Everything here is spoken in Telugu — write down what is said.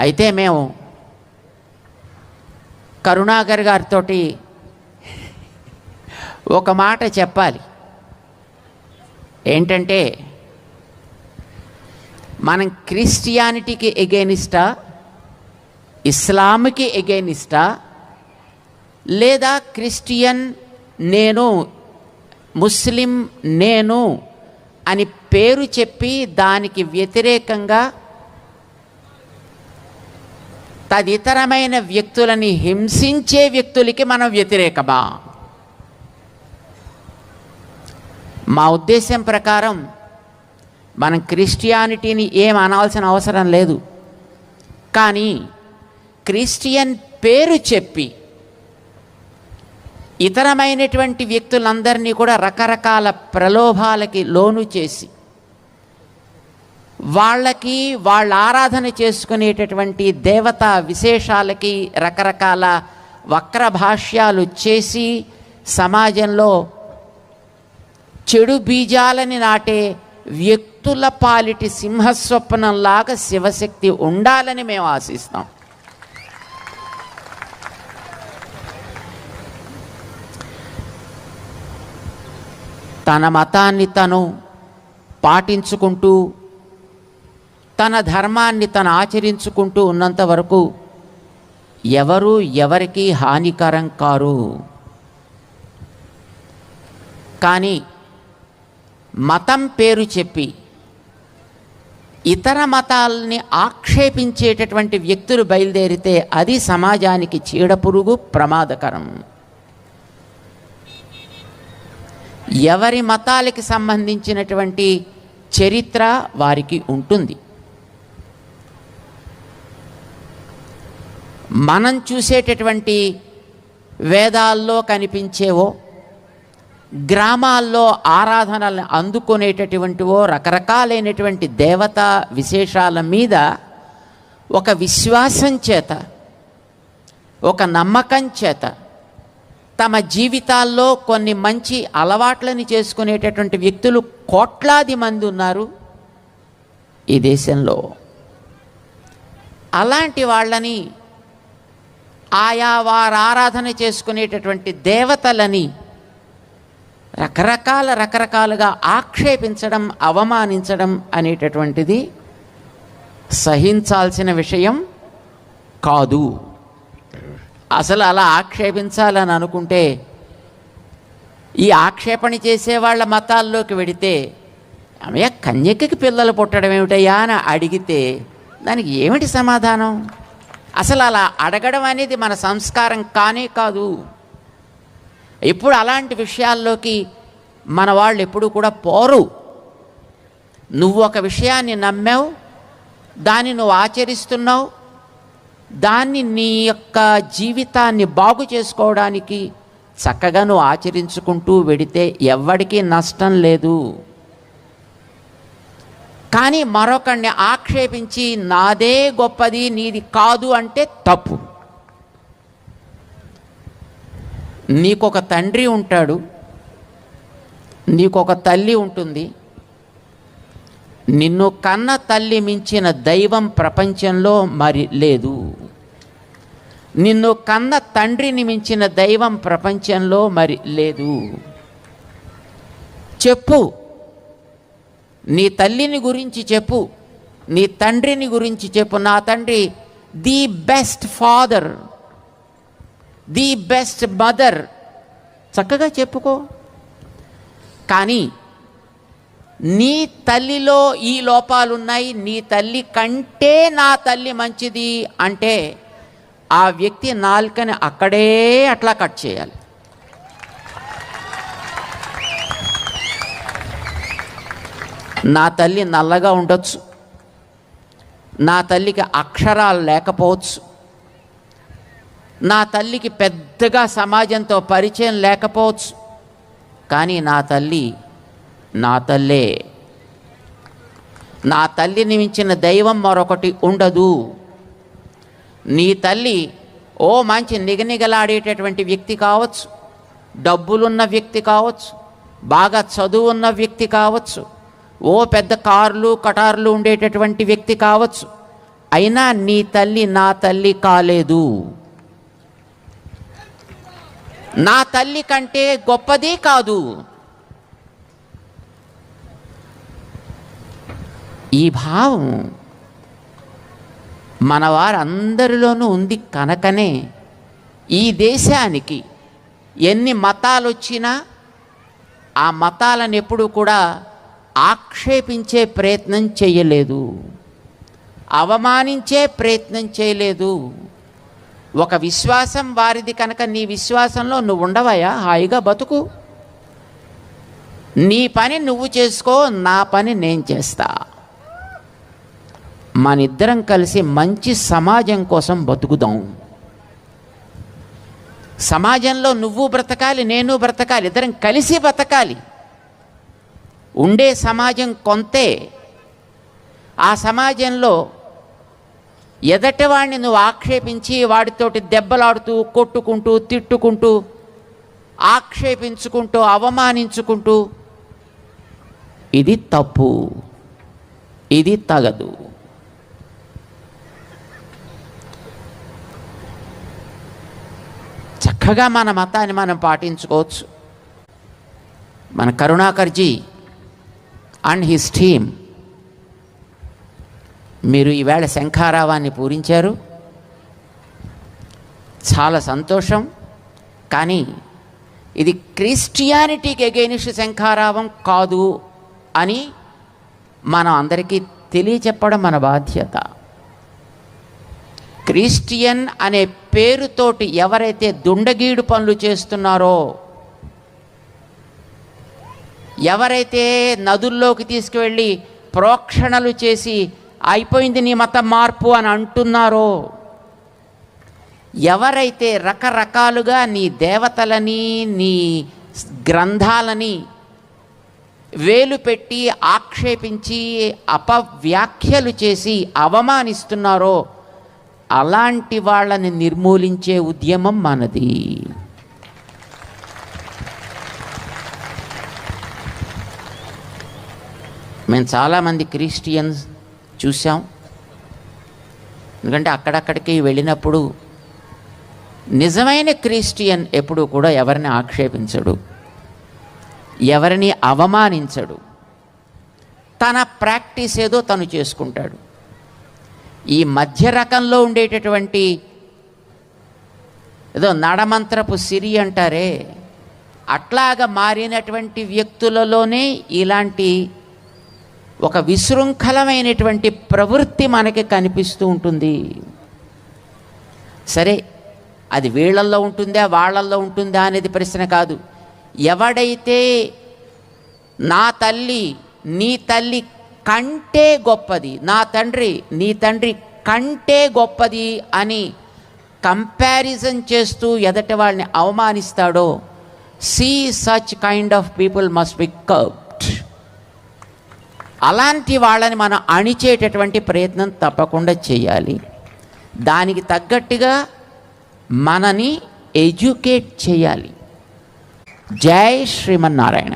అయితే మేము కరుణాకర్ గారితో ఒక మాట చెప్పాలి. ఏంటంటే, మనం క్రిస్టియానిటీకి ఎగెనిస్టా, ఇస్లాంకి ఎగెనిస్టా, లేదా క్రిస్టియన్ నేను, ముస్లిం నేను అని పేరు చెప్పి దానికి వ్యతిరేకంగా తదితరమైన వ్యక్తులని హింసించే వ్యక్తులకి మనం వ్యతిరేకమా? మా ఉద్దేశం ప్రకారం మనం క్రిస్టియానిటీని ఏం అనాల్సిన అవసరం లేదు. కానీ క్రిస్టియన్ పేరు చెప్పి ఇతరమైనటువంటి వ్యక్తులందరినీ కూడా రకరకాల ప్రలోభాలకి లోను చేసి వాళ్ళకి వాళ్ళ ఆరాధన చేసుకునేటటువంటి దేవతా విశేషాలకి రకరకాల వక్రభాష్యాలు చేసి సమాజంలో చెడు బీజాలని నాటే వ్యక్తుల పాలిటి సింహస్వప్నంలాగా శివశక్తి ఉండాలని మేము ఆశిస్తాం. తన మతాన్ని తను పాటించుకుంటూ తన ధర్మాన్ని తను ఆచరించుకుంటూ ఉన్నంత వరకు ఎవరు ఎవరికి హానికరం కారు. కానీ మతం పేరు చెప్పి ఇతర మతాలని ఆక్షేపించేటటువంటి వ్యక్తులు బయలుదేరితే అది సమాజానికి చీడపురుగు, ప్రమాదకరం. ఎవరి మతాలకి సంబంధించినటువంటి చరిత్ర వారికి ఉంటుంది. మనం చూసేటటువంటి వేదాల్లో కనిపించేవో, గ్రామాల్లో ఆరాధనలను అందుకునేటటువంటివో రకరకాలైనటువంటి దేవతా విశేషాల మీద ఒక విశ్వాసం చేత, ఒక నమ్మకం చేత తమ జీవితాల్లో కొన్ని మంచి అలవాట్లని చేసుకునేటటువంటి వ్యక్తులు కోట్లాది మంది ఉన్నారు ఈ దేశంలో. అలాంటి వాళ్ళని, ఆయా వారు ఆరాధన చేసుకునేటటువంటి దేవతలని రకరకాలుగా ఆక్షేపించడం, అవమానించడం అనేటటువంటిది సహించాల్సిన విషయం కాదు. అసలు అలా ఆక్షేపించాలని అనుకుంటే ఈ ఆక్షేపణ చేసే వాళ్ళ మతాల్లోకి వెడితే, అమ్మయ్య కన్యకకి పిల్లలు పుట్టడం ఏమిటయ్యా అని అడిగితే దానికి ఏమిటి సమాధానం? అసలు అలా అడగడం అనేది మన సంస్కారం కానే కాదు. ఇప్పుడు అలాంటి విషయాల్లోకి మన వాళ్ళు ఎప్పుడు కూడా పోరు. నువ్వు ఒక విషయాన్ని నమ్మావు, దాన్ని నువ్వు ఆచరిస్తున్నావు, దాన్ని నీ యొక్క జీవితాన్ని బాగు చేసుకోవడానికి చక్కగా నువ్వు ఆచరించుకుంటూ వెడితే ఎవ్వడికి నష్టం లేదు. కానీ మరొకడిని ఆక్షేపించి నాదే గొప్పది నీది కాదు అంటే తప్పు. నీకొక తండ్రి ఉంటాడు, నీకొక తల్లి ఉంటుంది. నిన్ను కన్న తల్లి మించిన దైవం ప్రపంచంలో మరి లేదు. నిన్ను కన్న తండ్రిని మించిన దైవం ప్రపంచంలో మరి లేదు. చెప్పు, నీ తల్లిని గురించి చెప్పు, నీ తండ్రిని గురించి చెప్పు. నా తండ్రి the best father, the best mother, చక్కగా చెప్పుకో. కానీ నీ తల్లిలో ఈ లోపాలున్నాయి, నీ తల్లి కంటే నా తల్లి మంచిది అంటే ఆ వ్యక్తి నాలుకని అక్కడే అట్లా కట్ చేయాలి. నా తల్లి నల్లగా ఉండొచ్చు, నా తల్లికి అక్షరాలు లేకపోవచ్చు, నా తల్లికి పెద్దగా సమాజంతో పరిచయం లేకపోవచ్చు, కానీ నా తల్లి నా తల్లే. నా తల్లిని మించిన దైవం మరొకటి ఉండదు. నీ తల్లి ఓ మంచి నిగనిగలాడేటటువంటి వ్యక్తి కావచ్చు, డబ్బులున్న వ్యక్తి కావచ్చు, బాగా చదువు ఉన్న వ్యక్తి కావచ్చు, ఓ పెద్ద కార్లు కటార్లు ఉండేటటువంటి వ్యక్తి కావచ్చు. అయినా నీ తల్లి నా తల్లి కాలేదు. నా తల్లి కంటే గొప్పది కాదు. ఈ భావం మన వారందరిలోనూ ఉంది కనుకనే ఈ దేశానికి ఎన్ని మతాలు వచ్చినా ఆ మతాలను ఎప్పుడూ కూడా ఆక్షేపించే ప్రయత్నం చేయలేదు, అవమానించే ప్రయత్నం చేయలేదు. ఒక విశ్వాసం వారిది కనుక నీ విశ్వాసంలో నువ్వు ఉండవయ్యా, హాయిగా బతుకు, నీ పని నువ్వు చేసుకో, నా పని నేను చేస్తా. మనిద్దరం కలిసి మంచి సమాజం కోసం బతుకుదాం. సమాజంలో నువ్వు బ్రతకాలి, నేను బ్రతకాలి, ఇద్దరం కలిసి బ్రతకాలి. ఉండే సమాజం కొంతే. ఆ సమాజంలో ఎదటివాడిని నువ్వు ఆక్షేపించి వాడితోటి దెబ్బలాడుతూ కొట్టుకుంటూ తిట్టుకుంటూ ఆక్షేపించుకుంటూ అవమానించుకుంటూ ఇది తప్పు, ఇది తగదు. చక్కగా మన మతాన్ని మనం పాటించుకోవచ్చు. మన కరుణాకర్జీ అండ్ హిస్ టీమ్ మీరు ఈవేళ శంఖారావాన్ని పూరించారు, చాలా సంతోషం. కానీ ఇది క్రిస్టియానిటీకి ఎగెయినిస్ట్ శంఖారావం కాదు అని మనం అందరికీ తెలియచెప్పడం మన బాధ్యత. క్రిస్టియన్ అనే పేరుతోటి ఎవరైతే దుండగీడు పనులు చేస్తున్నారో, ఎవరైతే నదుల్లోకి తీసుకువెళ్ళి ప్రోక్షణలు చేసి అయిపోయింది నీ మత మార్పు అని అంటున్నారో, ఎవరైతే రకరకాలుగా నీ దేవతలని నీ గ్రంథాలని వేలు పెట్టి ఆక్షేపించి అపవ్యాఖ్యలు చేసి అవమానిస్తున్నారో అలాంటి వాళ్ళని నిర్మూలించే ఉద్యమం మనది. మేము చాలామంది క్రిస్టియన్స్ చూసాం. ఎందుకంటే అక్కడక్కడికి వెళ్ళినప్పుడు నిజమైన క్రిస్టియన్ ఎప్పుడూ కూడా ఎవరిని ఆక్షేపించడు, ఎవరిని అవమానించడు, తన ప్రాక్టీస్ ఏదో తను చేసుకుంటాడు. ఈ మధ్య రకంలో ఉండేటటువంటి ఏదో నడమంత్రపు సిరి అంటారే, అట్లాగా మారినటువంటి వ్యక్తులలోనే ఇలాంటి ఒక విశృంఖలమైనటువంటి ప్రవృత్తి మనకి కనిపిస్తూ ఉంటుంది. సరే, అది వీళ్ళల్లో ఉంటుందా వాళ్ళల్లో ఉంటుందా అనేది ప్రశ్న కాదు. ఎవడైతే నా తల్లి నీ తల్లి కంటే గొప్పది, నా తండ్రి నీ తండ్రి కంటే గొప్పది అని కంపారిజన్ చేస్తూ ఎదటి వాళ్ళని అవమానిస్తాడో, see such kind of people must be curbed. అలాంటి వాళ్ళని మనం అణిచేటటువంటి ప్రయత్నం తప్పకుండా చేయాలి. దానికి తగ్గట్టుగా మనని ఎడ్యుకేట్ చేయాలి. జై శ్రీమన్నారాయణ.